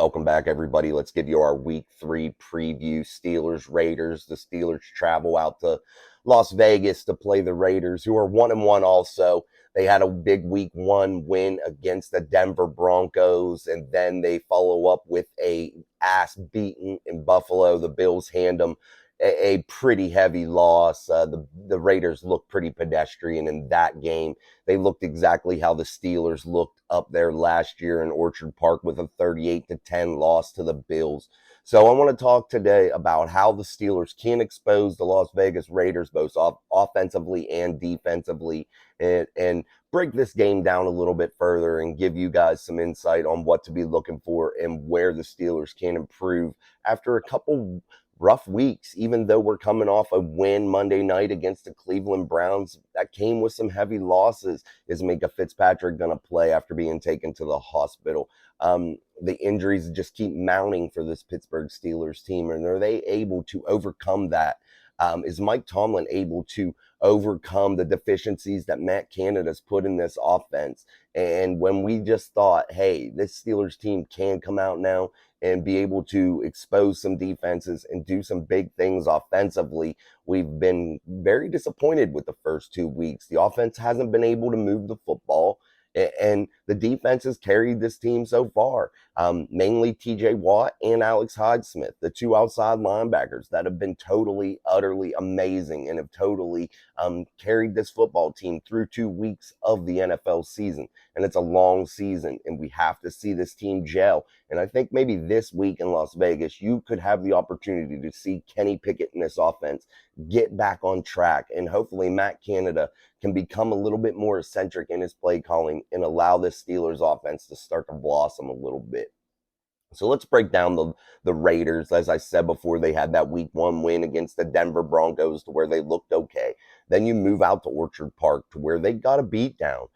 Welcome back, everybody. Let's give you our week 3 preview. Steelers, Raiders. The Steelers travel out to Las Vegas to play the Raiders, who are 1-1 also. They had a big week 1 win against the Denver Broncos, and then they follow up with a ass beating in Buffalo. The Bills hand them a pretty heavy loss. The Raiders looked pretty pedestrian in that game. They looked exactly how the Steelers looked up there last year in Orchard Park with a 38-10 loss to the Bills. So I want to talk today about how the Steelers can expose the Las Vegas Raiders both offensively and defensively, and break this game down a little bit further and give you guys some insight on what to be looking for and where the Steelers can improve after a couple rough weeks, even though we're coming off a win Monday night against the Cleveland Browns that came with some heavy losses. Is Minka Fitzpatrick going to play after being taken to the hospital? The injuries just keep mounting for this Pittsburgh Steelers team, and are they able to overcome that? Is Mike Tomlin able to overcome the deficiencies that Matt Canada's put in this offense? And when we just thought, hey, this Steelers team can come out now and be able to expose some defenses and do some big things offensively, we've been very disappointed with the first 2 weeks. The offense hasn't been able to move the football, and the defense has carried this team so far. Mainly TJ Watt and Alex Highsmith, the two outside linebackers that have been totally, utterly amazing and have totally carried this football team through 2 weeks of the NFL season. And it's a long season, and we have to see this team gel. And I think maybe this week in Las Vegas, you could have the opportunity to see Kenny Pickett in this offense get back on track. And hopefully Matt Canada can become a little bit more eccentric in his play calling and allow this Steelers offense to start to blossom a little bit. So let's break down the Raiders. As I said before, they had that week 1 win against the Denver Broncos to where they looked okay. Then you move out to Orchard Park to where they got a beat down.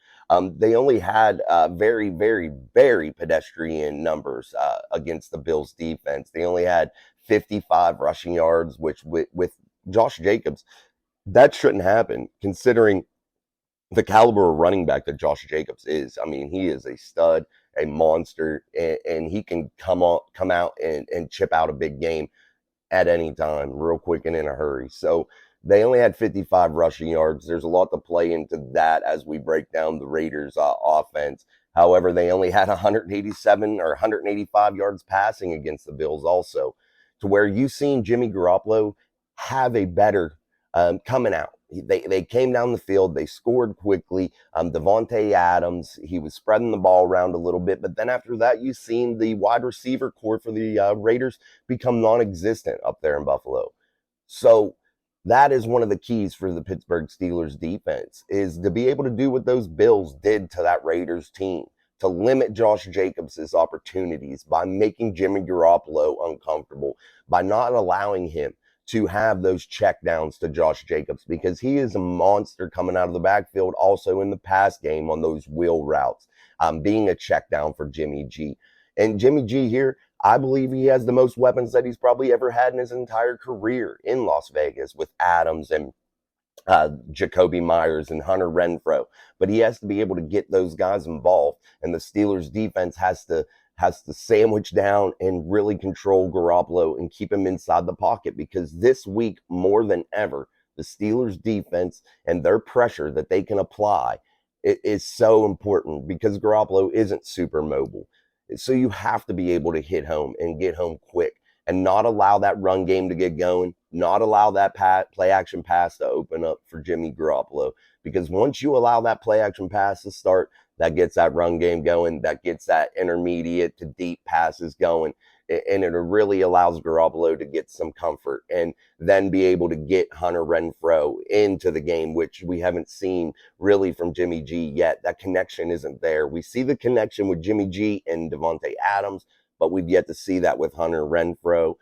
They only had very, very, very pedestrian numbers against the Bills defense. They only had 55 rushing yards, which with Josh Jacobs, that shouldn't happen considering the caliber of running back that Josh Jacobs is. I mean, he is a stud, a monster, and he can come out and chip out a big game at any time, real quick and in a hurry. So they only had 55 rushing yards. There's a lot to play into that as we break down the Raiders' offense. However, they only had 187 or 185 yards passing against the Bills also, to where you've seen Jimmy Garoppolo have a better coming out. They came down the field. They scored quickly. Devontae Adams, he was spreading the ball around a little bit. But then after that, you've seen the wide receiver core for the Raiders become non-existent up there in Buffalo. So that is one of the keys for the Pittsburgh Steelers defense, is to be able to do what those Bills did to that Raiders team, to limit Josh Jacobs' opportunities by making Jimmy Garoppolo uncomfortable, by not allowing him to have those checkdowns to Josh Jacobs, because he is a monster coming out of the backfield also in the pass game on those wheel routes, being a check down for Jimmy G. And Jimmy G here, I believe he has the most weapons that he's probably ever had in his entire career in Las Vegas, with Adams and Jacoby Myers and Hunter Renfrow. But he has to be able to get those guys involved, and the Steelers defense has to sandwich down and really control Garoppolo and keep him inside the pocket, because this week, more than ever, the Steelers defense and their pressure that they can apply is so important, because Garoppolo isn't super mobile. So you have to be able to hit home and get home quick and not allow that run game to get going, not allow that play action pass to open up for Jimmy Garoppolo. Because once you allow that play action pass to start, that gets that run game going, that gets that intermediate to deep passes going, and it really allows Garoppolo to get some comfort and then be able to get Hunter Renfrow into the game, which we haven't seen really from Jimmy G yet. That connection isn't there. We see the connection with Jimmy G and Devontae Adams, but we've yet to see that with Hunter Renfrow,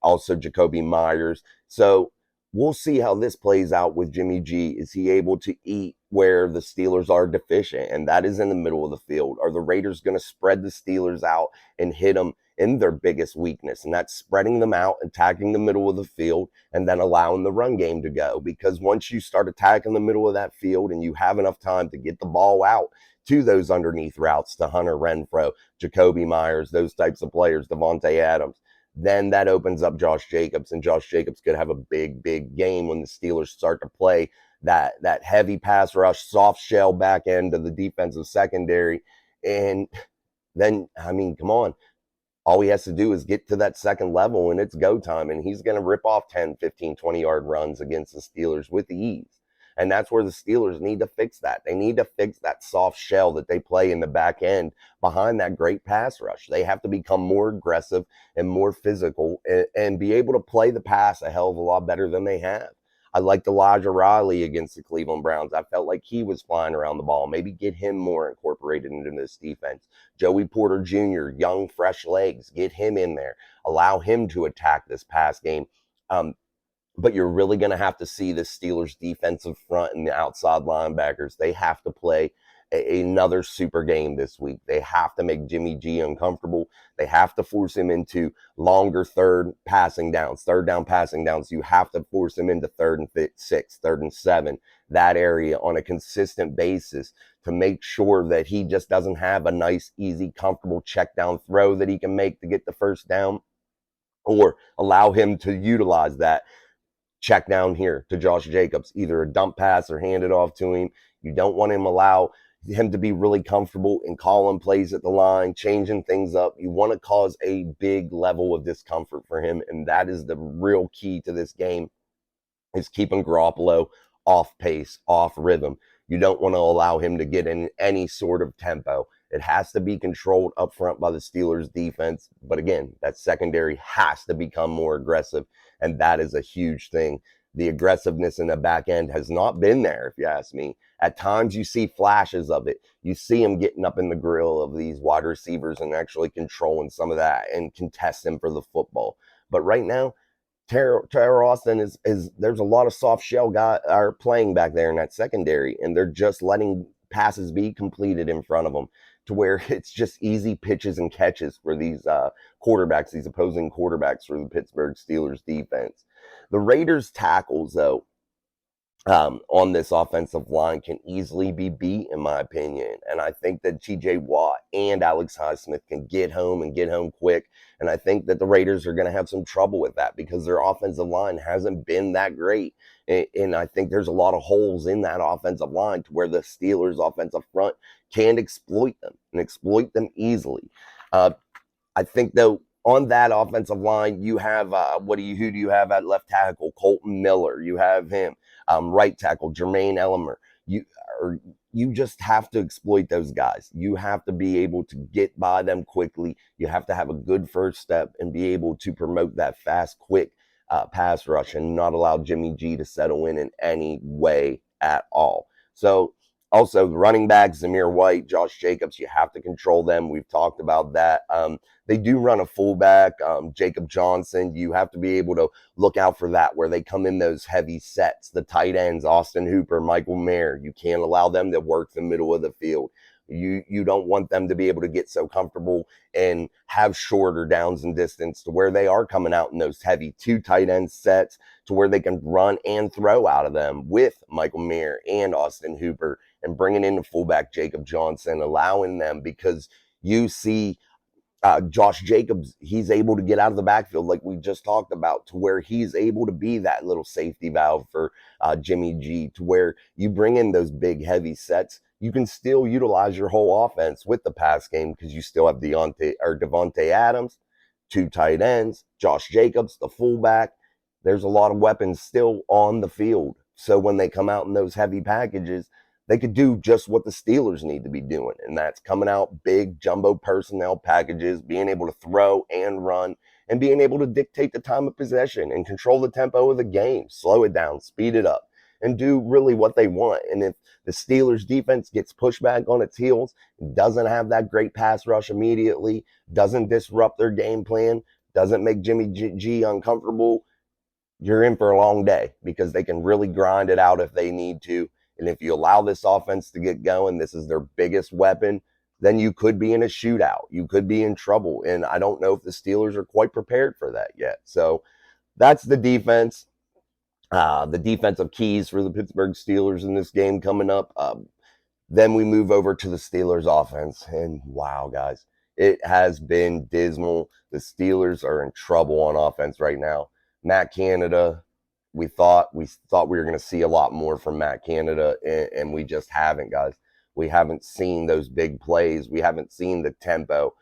also Jacoby Myers. So we'll see how this plays out with Jimmy G. Is he able to eat where the Steelers are deficient? And that is in the middle of the field. Are the Raiders going to spread the Steelers out and hit them in their biggest weakness, and that's spreading them out, attacking the middle of the field, and then allowing the run game to go. Because once you start attacking the middle of that field and you have enough time to get the ball out to those underneath routes to Hunter Renfrow, Jacoby Myers, those types of players, Devontae Adams, then that opens up Josh Jacobs, and Josh Jacobs could have a big game when the Steelers start to play that heavy pass rush, soft shell back end of the defensive secondary. And then, I mean, come on. All he has to do is get to that second level and it's go time. And he's going to rip off 10, 15, 20-yard runs against the Steelers with ease. And that's where the Steelers need to fix that. They need to fix that soft shell that they play in the back end behind that great pass rush. They have to become more aggressive and more physical and be able to play the pass a hell of a lot better than they have. I liked Elijah Riley against the Cleveland Browns. I felt like he was flying around the ball. Maybe get him more incorporated into this defense. Joey Porter Jr., young, fresh legs, get him in there. Allow him to attack this pass game. But you're really going to have to see the Steelers defensive front and the outside linebackers. They have to play another super game this week. They have to make Jimmy G uncomfortable. They have to force him into longer third down passing downs. You have to force him into 3rd and 6, 3rd and 7, that area on a consistent basis to make sure that he just doesn't have a nice, easy, comfortable check down throw that he can make to get the first down, or allow him to utilize that check down here to Josh Jacobs, either a dump pass or hand it off to him. You don't want allow him to be really comfortable in calling plays at the line, changing things up. You want to cause a big level of discomfort for him, and that is the real key to this game, is keeping Garoppolo off pace, off rhythm. You don't want to allow him to get in any sort of tempo. It has to be controlled up front by the Steelers defense. But again, that secondary has to become more aggressive, and that is a huge thing. The aggressiveness in the back end has not been there, if you ask me. At times you see flashes of it. You see him getting up in the grill of these wide receivers and actually controlling some of that and contesting for the football. But right now, Tara Austin is there's a lot of soft shell guys are playing back there in that secondary, and they're just letting passes be completed in front of them to where it's just easy pitches and catches for these quarterbacks, these opposing quarterbacks for the Pittsburgh Steelers defense. The Raiders tackles, though, on this offensive line can easily be beat, in my opinion. And I think that TJ Watt and Alex Highsmith can get home and get home quick. And I think that the Raiders are going to have some trouble with that because their offensive line hasn't been that great. And I think there's a lot of holes in that offensive line to where the Steelers' offensive front can exploit them and exploit them easily. I think, though, on that offensive line, you have who do you have at left tackle? Colton Miller. You have him. Right tackle Jermaine Ellimer. You just have to exploit those guys. You have to be able to get by them quickly. You have to have a good first step and be able to promote that fast, quick pass rush and not allow Jimmy G to settle in any way at all. So also the running backs, Zamir White, Josh Jacobs, you have to control them. We've talked about that. They do run a fullback, Jacob Johnson. You have to be able to look out for that where they come in those heavy sets. The tight ends, Austin Hooper, Michael Mayer. You can't allow them to work the middle of the field. You don't want them to be able to get so comfortable and have shorter downs and distance to where they are coming out in those heavy 2 tight end sets to where they can run and throw out of them with Michael Mayer and Austin Hooper, and bringing in the fullback Jacob Johnson, allowing them, because you see Josh Jacobs, he's able to get out of the backfield like we just talked about, to where he's able to be that little safety valve for Jimmy G, to where you bring in those big heavy sets. You can still utilize your whole offense with the pass game because you still have Devontae Adams, 2 tight ends, Josh Jacobs, the fullback. There's a lot of weapons still on the field. So when they come out in those heavy packages, they could do just what the Steelers need to be doing, and that's coming out big jumbo personnel packages, being able to throw and run, and being able to dictate the time of possession and control the tempo of the game, slow it down, speed it up, and do really what they want. And if the Steelers defense gets pushed back on its heels, doesn't have that great pass rush immediately, doesn't disrupt their game plan, doesn't make Jimmy G uncomfortable, you're in for a long day, because they can really grind it out if they need to. And if you allow this offense to get going, this is their biggest weapon. then you could be in a shootout. You could be in trouble. And I don't know if the Steelers are quite prepared for that yet. So that's the defense. The defensive keys for the Pittsburgh Steelers in this game coming up. Then we move over to the Steelers offense. And wow, guys, it has been dismal. The Steelers are in trouble on offense right now. Matt Canada, we thought we were going to see a lot more from Matt Canada, and we just haven't, guys. We haven't seen those big plays. We haven't seen the tempo.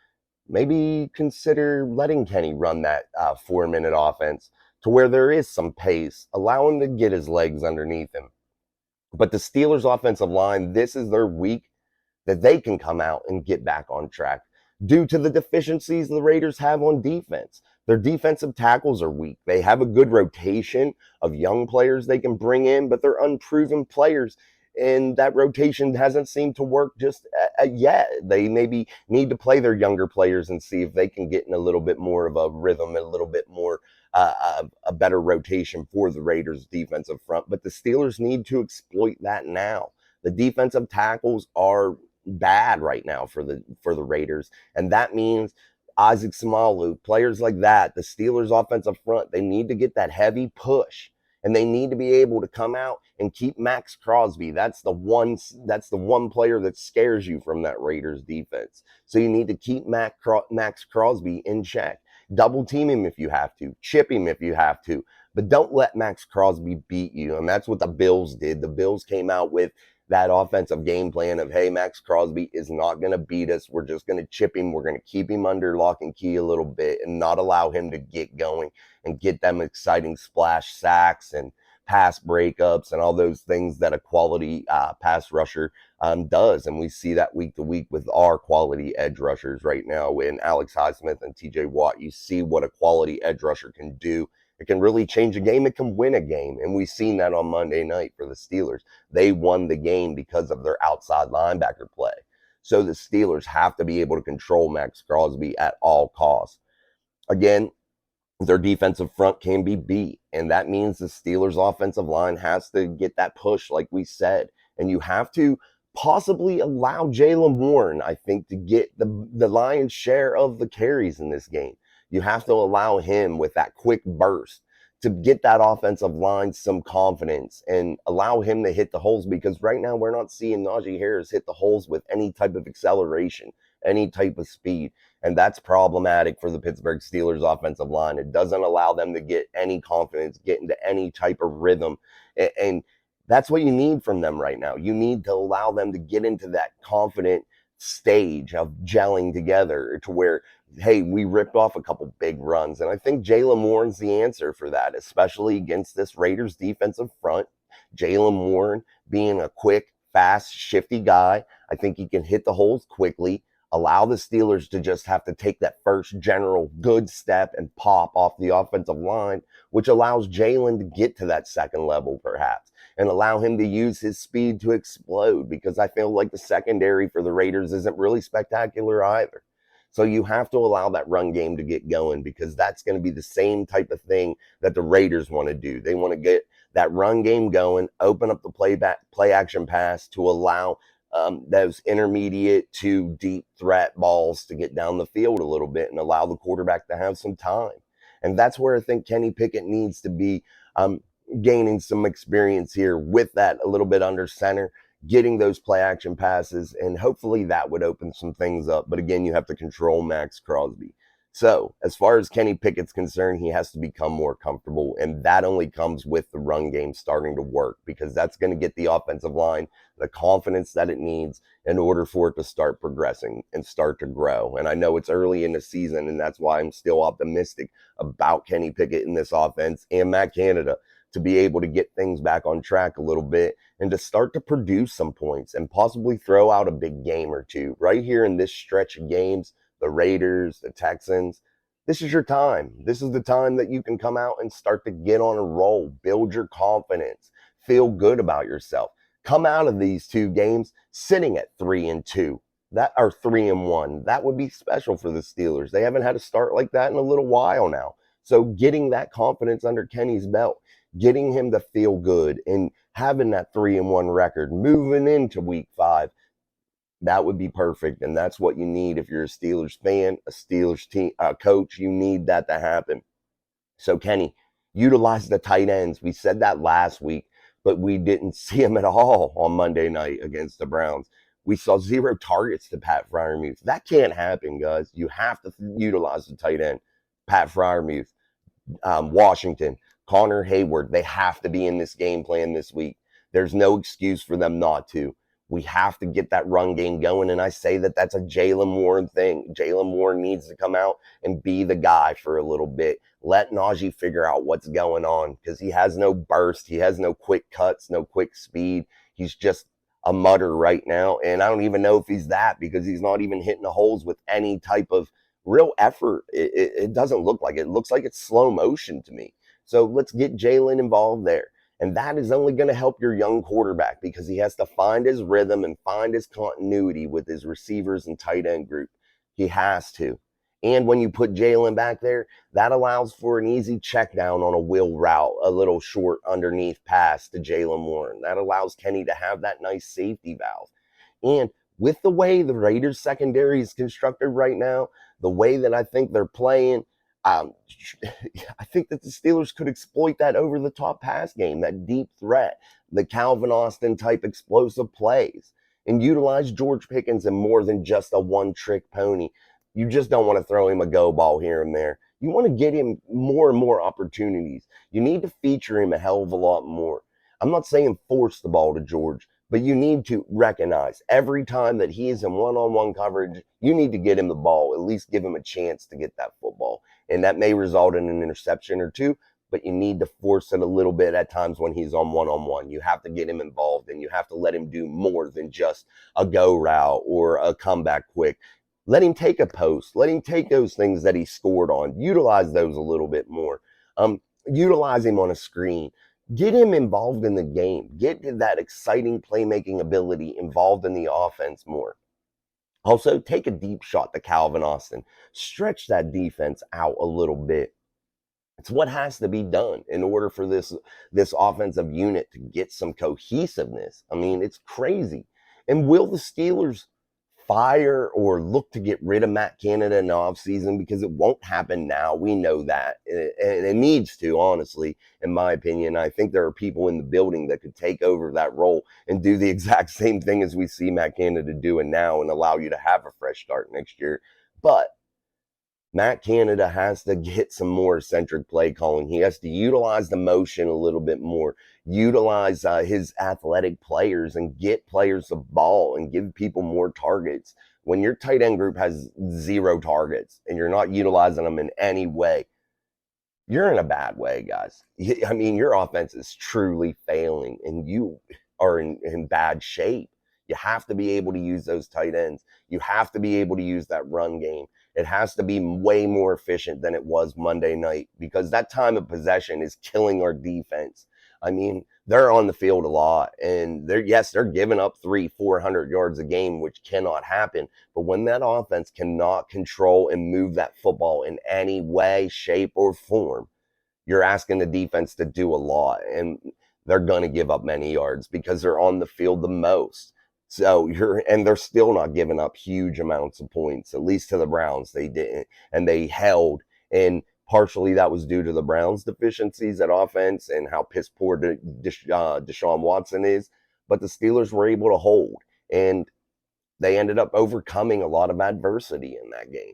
Maybe consider letting Kenny run that 4 minute offense to where there is some pace. Allow him to get his legs underneath him. But the Steelers' offensive line, this is their week that they can come out and get back on track due to the deficiencies the Raiders have on defense. Their defensive tackles are weak. They have a good rotation of young players they can bring in, but they're unproven players. And that rotation hasn't seemed to work just yet. They maybe need to play their younger players and see if they can get in a little bit more of a rhythm, a little bit more a better rotation for the Raiders' defensive front. But the Steelers need to exploit that now. The defensive tackles are bad right now for the Raiders, and that means Isaac Samalu, players like that, the Steelers' offensive front, they need to get that heavy push, and they need to be able to come out and keep Max Crosby. That's the one player that scares you from that Raiders defense. So you need to keep Max Crosby in check. Double team him if you have to, chip him if you have to, but don't let Max Crosby beat you. And that's what the Bills did. The Bills came out with that offensive game plan of, hey, Max Crosby is not going to beat us. We're just going to chip him. We're going to keep him under lock and key a little bit and not allow him to get going and get them exciting splash sacks and pass breakups and all those things that a quality pass rusher does. And we see that week to week with our quality edge rushers right now in Alex Highsmith and TJ Watt. You see what a quality edge rusher can do. It can really change a game. It can win a game. And we've seen that on Monday night for the Steelers. They won the game because of their outside linebacker play. So the Steelers have to be able to control Max Crosby at all costs. Again, their defensive front can be beat, and that means the Steelers' offensive line has to get that push, like we said. And you have to possibly allow Jaylen Warren, I think, to get the lion's share of the carries in this game. You have to allow him with that quick burst to get that offensive line some confidence and allow him to hit the holes, because right now we're not seeing Najee Harris hit the holes with any type of acceleration, any type of speed. And that's problematic for the Pittsburgh Steelers offensive line. It doesn't allow them to get any confidence, get into any type of rhythm. And that's what you need from them right now. You need to allow them to get into that confident stage of gelling together to where, hey, we ripped off a couple big runs. And I think Jaylen Warren's the answer for that, especially against this Raiders defensive front. Jaylen Warren being a quick, fast, shifty guy, I think he can hit the holes quickly, allow the Steelers to just have to take that first general good step and pop off the offensive line, which allows Jaylen to get to that second level perhaps and allow him to use his speed to explode, because I feel like the secondary for the Raiders isn't really spectacular either. So you have to allow that run game to get going, because that's going to be the same type of thing that the Raiders want to do. They want to get that run game going, open up the play action pass to allow those intermediate to deep threat balls to get down the field a little bit and allow the quarterback to have some time. And that's where I think Kenny Pickett needs to be gaining some experience here with that a little bit under center, getting those play action passes, and hopefully that would open some things up. But again, you have to control Max Crosby. So as far as Kenny Pickett's concerned, he has to become more comfortable, and that only comes with the run game starting to work, because that's going to get the offensive line the confidence that it needs in order for it to start progressing and start to grow. And I know it's early in the season, and that's why I'm still optimistic about Kenny Pickett in this offense and Matt Canada to be able to get things back on track a little bit and to start to produce some points and possibly throw out a big game or two right here in this stretch of games. The Raiders, the Texans, this is your time. This is the time that you can come out and start to get on a roll, build your confidence, feel good about yourself. Come out of these two games sitting at 3-2. That are 3-1. That would be special for the Steelers. They haven't had a start like that in a little while now. So getting that confidence under Kenny's belt, getting him to feel good and having that 3-1 record, moving into week 5, That would be perfect, and that's what you need if you're a Steelers fan, a Steelers team coach. You need that to happen. So Kenny, utilize the tight ends. We said that last week, but we didn't see him at all on Monday night against the Browns. We saw 0 targets to Pat Freiermuth. That can't happen, guys. You have to utilize the tight end, Pat Freiermuth, Washington, Connor Hayward. They have to be in this game plan this week. There's no excuse for them not to. We have to get that run game going. And I say that that's a Jaylen Warren thing. Jaylen Warren needs to come out and be the guy for a little bit. Let Najee figure out what's going on because he has no burst. He has no quick cuts, no quick speed. He's just a mutter right now. And I don't even know if he's that because he's not even hitting the holes with any type of real effort. It doesn't look like it. It looks like it's slow motion to me. So let's get Jaylen involved there. And that is only going to help your young quarterback because he has to find his rhythm and find his continuity with his receivers and tight end group. He has to. And when you put Jaylen back there, that allows for an easy check down on a wheel route, a little short underneath pass to Jaylen Warren. That allows Kenny to have that nice safety valve. And with the way the Raiders secondary is constructed right now, the way that I think they're playing, um, I think that the Steelers could exploit that over the top pass game, that deep threat, the Calvin Austin type explosive plays, and utilize George Pickens in more than just a one trick pony. You just don't want to throw him a go ball here and there. You want to get him more and more opportunities. You need to feature him a hell of a lot more. I'm not saying force the ball to George, but you need to recognize every time that he is in one-on-one coverage, you need to get him the ball, at least give him a chance to get that football. And that may result in an interception or two, but you need to force it a little bit at times when he's on one-on-one. You have to get him involved and you have to let him do more than just a go route or a comeback quick. Let him take a post. Let him take those things that he scored on. Utilize those a little bit more. Utilize him on a screen. Get him involved in the game. Get that exciting playmaking ability involved in the offense more. Also, take a deep shot to Calvin Austin. Stretch that defense out a little bit. It's what has to be done in order for this offensive unit to get some cohesiveness. I mean, it's crazy. And will the Steelers fire or look to get rid of Matt Canada in the offseason? Because it won't happen now. We know that. And it needs to, honestly, in my opinion. I think there are people in the building that could take over that role and do the exact same thing as we see Matt Canada doing now and allow you to have a fresh start next year. But Matt Canada has to get some more eccentric play calling. He has to utilize the motion a little bit more, utilize his athletic players and get players the ball and give people more targets. When your tight end group has 0 targets and you're not utilizing them in any way, you're in a bad way, guys. I mean, your offense is truly failing and you are in bad shape. You have to be able to use those tight ends. You have to be able to use that run game. It has to be way more efficient than it was Monday night because that time of possession is killing our defense. I mean, they're on the field a lot and they're giving up 300-400 yards a game, which cannot happen. But when that offense cannot control and move that football in any way, shape, or form, you're asking the defense to do a lot. And they're going to give up many yards because they're on the field the most. So they're still not giving up huge amounts of points, at least to the Browns. They didn't, and they held. And partially that was due to the Browns' deficiencies at offense and how piss poor Deshaun Watson is. But the Steelers were able to hold, and they ended up overcoming a lot of adversity in that game.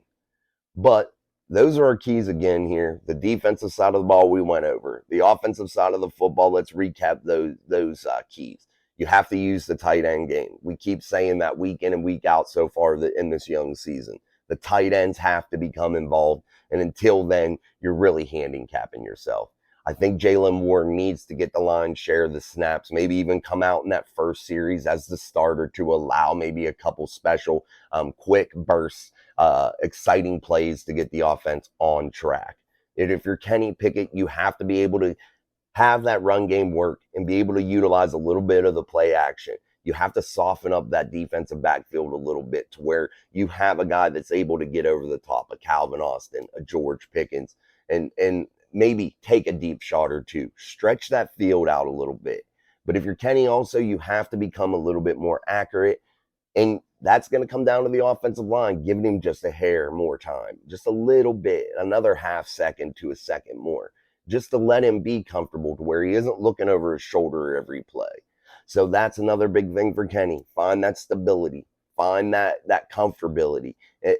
But those are our keys again here. The defensive side of the ball we went over. The offensive side of the football, let's recap those keys. You have to use the tight end game. We keep saying that week in and week out so far in this young season. The tight ends have to become involved. And until then, you're really handicapping yourself. I think Jaylen Warren needs to get the line share the snaps, maybe even come out in that first series as the starter to allow maybe a couple special quick bursts, exciting plays to get the offense on track. And if you're Kenny Pickett, you have to be able to have that run game work and be able to utilize a little bit of the play action. You have to soften up that defensive backfield a little bit to where you have a guy that's able to get over the top, a Calvin Austin, a George Pickens, and maybe take a deep shot or two. Stretch that field out a little bit. But if you're Kenny also, you have to become a little bit more accurate and That's going to come down to the offensive line, giving him just a hair more time, just a little bit, another half second to a second more, just to let him be comfortable to where he isn't looking over his shoulder every play. So that's another big thing for Kenny. Find that stability, find that comfortability,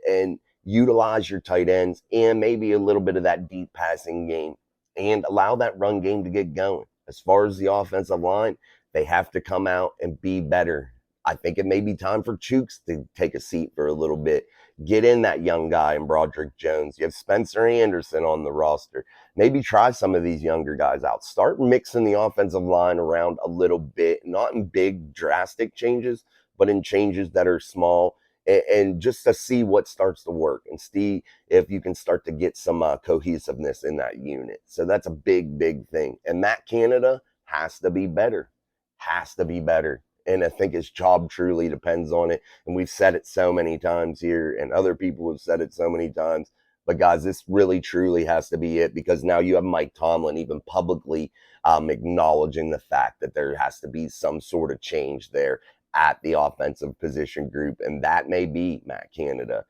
and utilize your tight ends and maybe a little bit of that deep passing game and allow that run game to get going. As far as the offensive line, they have to come out and be better. I think it may be time for Chooks to take a seat for a little bit. Get in that young guy in Broderick Jones. You have Spencer Anderson on the roster. Maybe try some of these younger guys out. Start mixing the offensive line around a little bit, not in big, drastic changes, but in changes that are small, and just to see what starts to work and see if you can start to get some cohesiveness in that unit. So that's a big, big thing. And Matt Canada has to be better. Has to be better. And I think his job truly depends on it. And we've said it so many times here, and other people have said it so many times. But guys, this really truly has to be it, because now you have Mike Tomlin even publicly acknowledging the fact that there has to be some sort of change there at the offensive position group, and that may be Matt Canada.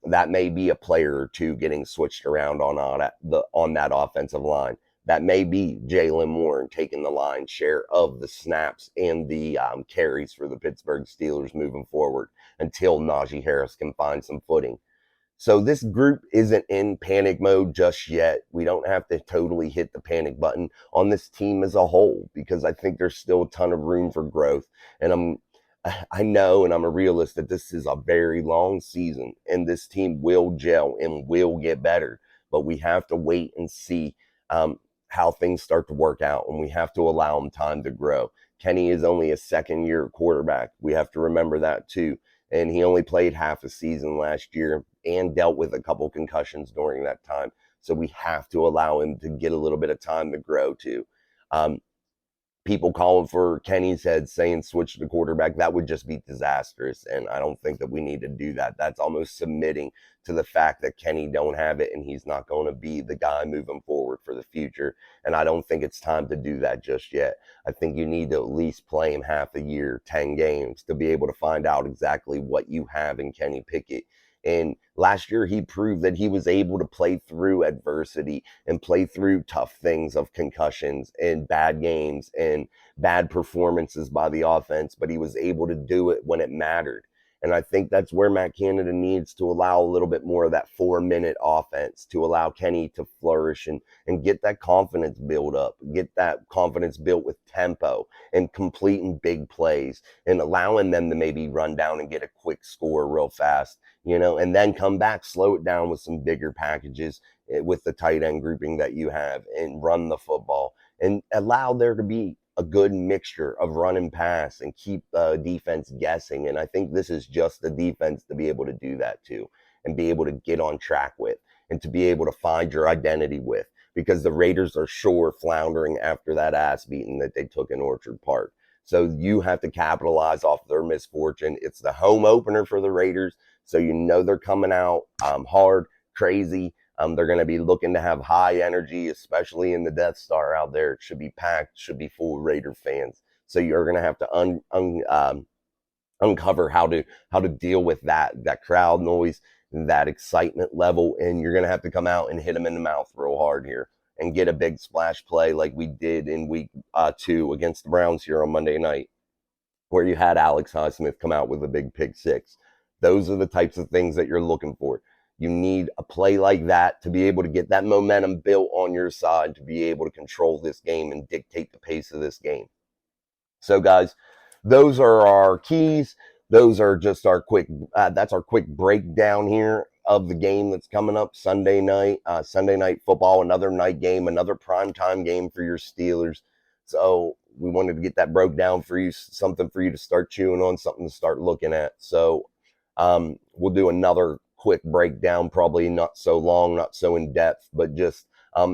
That may be a player or two getting switched around on that offensive line. That may be Jalen Warren taking the lion's share of the snaps and the carries for the Pittsburgh Steelers moving forward until Najee Harris can find some footing. So this group isn't in panic mode just yet. We don't have to totally hit the panic button on this team as a whole, because I think there's still a ton of room for growth. And I know, and I'm a realist, that this is a very long season and this team will gel and will get better. But we have to wait and see how things start to work out, and we have to allow them time to grow. Kenny is only a second-year quarterback. We have to remember that too. And he only played half a season last year and dealt with a couple concussions during that time. So we have to allow him to get a little bit of time to grow too. People calling for Kenny's head, saying switch the quarterback, that would just be disastrous. And I don't think that we need to do that. That's almost submitting to the fact that Kenny don't have it and he's not going to be the guy moving forward for the future. And I don't think it's time to do that just yet. I think you need to at least play him half a year, 10 games, to be able to find out exactly what you have in Kenny Pickett. And last year, he proved that he was able to play through adversity and play through tough things of concussions and bad games and bad performances by the offense, but he was able to do it when it mattered. And I think that's where Matt Canada needs to allow a little bit more of that 4-minute offense to allow Kenny to flourish and get that confidence built up, get that confidence built with tempo and completing big plays and allowing them to maybe run down and get a quick score real fast, and then come back, slow it down with some bigger packages with the tight end grouping that you have, and run the football and allow there to be a good mixture of run and pass and keep the defense guessing. And I think this is just the defense to be able to do that too, and be able to get on track with, and to be able to find your identity with, because the Raiders are sure floundering after that ass beating that they took in Orchard Park. So you have to capitalize off their misfortune. It's the home opener for the Raiders. So they're coming out hard, crazy. They're going to be looking to have high energy, especially in the Death Star out there. It should be packed, should be full of Raider fans. So you're going to have to uncover how to deal with that crowd noise, that excitement level, and you're going to have to come out and hit them in the mouth real hard here and get a big splash play like we did in week 2 against the Browns here on Monday night, where you had Alex Highsmith come out with a big pick six. Those are the types of things that you're looking for. You need a play like that to be able to get that momentum built on your side, to be able to control this game and dictate the pace of this game. So, guys, those are our keys. Those are just that's our quick breakdown here of the game that's coming up Sunday night football, another night game, another primetime game for your Steelers. So we wanted to get that broke down for you, something for you to start chewing on, something to start looking at. So we'll do another quick breakdown, probably not so long, not so in depth, but just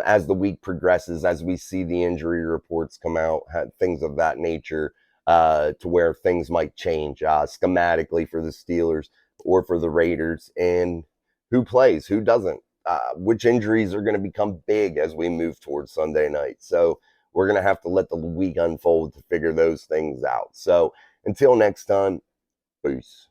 as the week progresses, as we see the injury reports come out, things of that nature, to where things might change schematically for the Steelers or for the Raiders, and who plays, who doesn't, which injuries are going to become big as we move towards Sunday night. So we're going to have to let the week unfold to figure those things out. So until next time, peace.